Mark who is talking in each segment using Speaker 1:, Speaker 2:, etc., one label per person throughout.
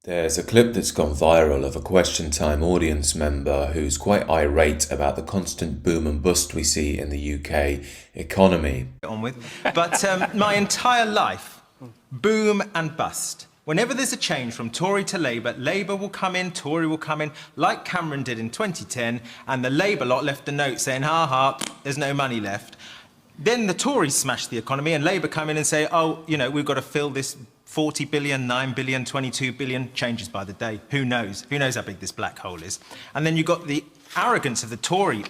Speaker 1: There's a clip that's gone viral of a Question Time audience member who's quite irate about the constant boom and bust we see in the UK economy.
Speaker 2: But my entire life, boom and bust. Whenever there's a change from Tory to Labour, Labour will come in, Tory will come in, like Cameron did in 2010, and the Labour lot left a note saying, ha ha, there's no money left. Then the Tories smash the economy and Labour come in and say, oh, you know, we've got to fill this 40 billion, 9 billion, 22 billion, changes by the day. Who knows? Who knows how big this black hole is? And then you've got the arrogance of the Tory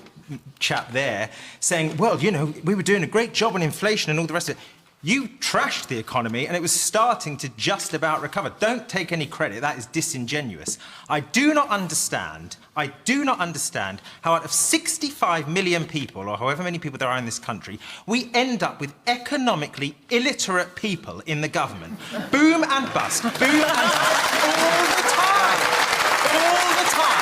Speaker 2: chap there saying, well, you know, we were doing a great job on inflation and all the rest of it. You trashed the economy and it was starting to just about recover. Don't take any credit, that is disingenuous. I do not understand how out of 65 million people, or however many people there are in this country, we end up with economically illiterate people in the government. Boom and bust, boom and bust, all the time, all the time.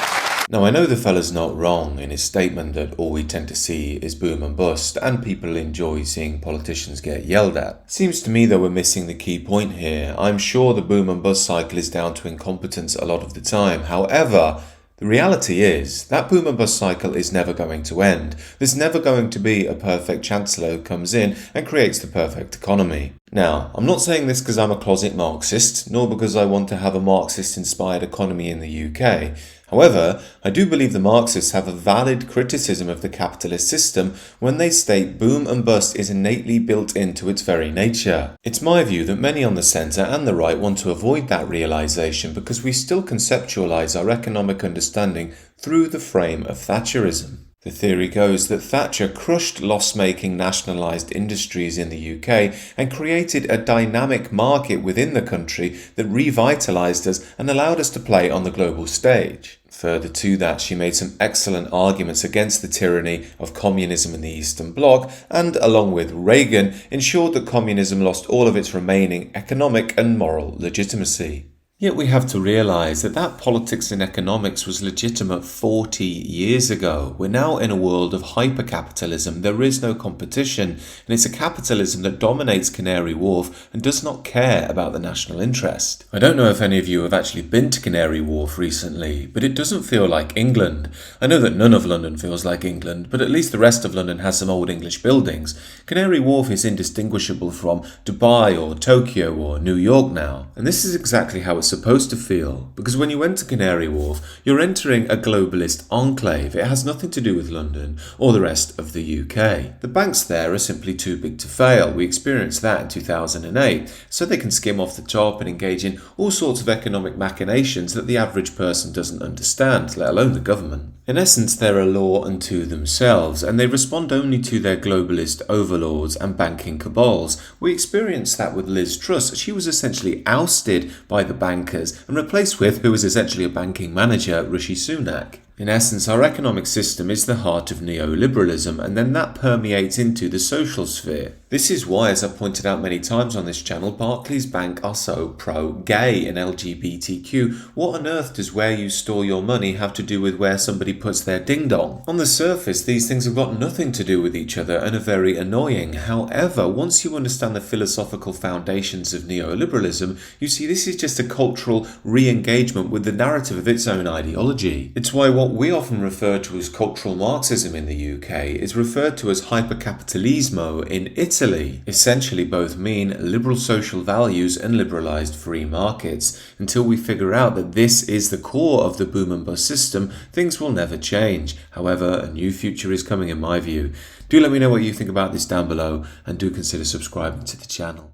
Speaker 1: Now, I know the fella's not wrong in his statement that all we tend to see is boom and bust, and people enjoy seeing politicians get yelled at. Seems to me that we're missing the key point here. I'm sure the boom and bust cycle is down to incompetence a lot of the time. However, the reality is that boom and bust cycle is never going to end. There's never going to be a perfect chancellor who comes in and creates the perfect economy. Now, I'm not saying this because I'm a closet Marxist, nor because I want to have a Marxist-inspired economy in the UK. However, I do believe the Marxists have a valid criticism of the capitalist system when they state boom and bust is innately built into its very nature. It's my view that many on the centre and the right want to avoid that realisation because we still conceptualise our economic understanding through the frame of Thatcherism. The theory goes that Thatcher crushed loss-making nationalised industries in the UK and created a dynamic market within the country that revitalised us and allowed us to play on the global stage. Further to that, she made some excellent arguments against the tyranny of communism in the Eastern Bloc and, along with Reagan, ensured that communism lost all of its remaining economic and moral legitimacy. Yet we have to realise that politics and economics was legitimate 40 years ago. We're now in a world of hyper-capitalism. There is no competition, and it's a capitalism that dominates Canary Wharf and does not care about the national interest. I don't know if any of you have actually been to Canary Wharf recently, but it doesn't feel like England. I know that none of London feels like England, but at least the rest of London has some old English buildings. Canary Wharf is indistinguishable from Dubai or Tokyo or New York now, and this is exactly how it's supposed to feel, because when you enter Canary Wharf, you're entering a globalist enclave. It has nothing to do with London or the rest of the UK. The banks there are simply too big to fail. We experienced that in 2008, so they can skim off the top and engage in all sorts of economic machinations that the average person doesn't understand, let alone the government. In essence, they're a law unto themselves, and they respond only to their globalist overlords and banking cabals. We experienced that with Liz Truss. She was essentially ousted by the bankers and replaced with, who was essentially a banking manager, Rishi Sunak. In essence, our economic system is the heart of neoliberalism, and then that permeates into the social sphere. This is why, as I've pointed out many times on this channel, Barclays Bank are so pro-gay and LGBTQ. What on earth does where you store your money have to do with where somebody puts their ding-dong? On the surface, these things have got nothing to do with each other and are very annoying. However, once you understand the philosophical foundations of neoliberalism, you see this is just a cultural re-engagement with the narrative of its own ideology. It's why what we often refer to as cultural Marxism in the UK is referred to as hypercapitalismo in Italy. Essentially both mean liberal social values and liberalised free markets. Until we figure out that this is the core of the boom and bust system, things will never change. However, a new future is coming in my view. Do let me know what you think about this down below, and do consider subscribing to the channel.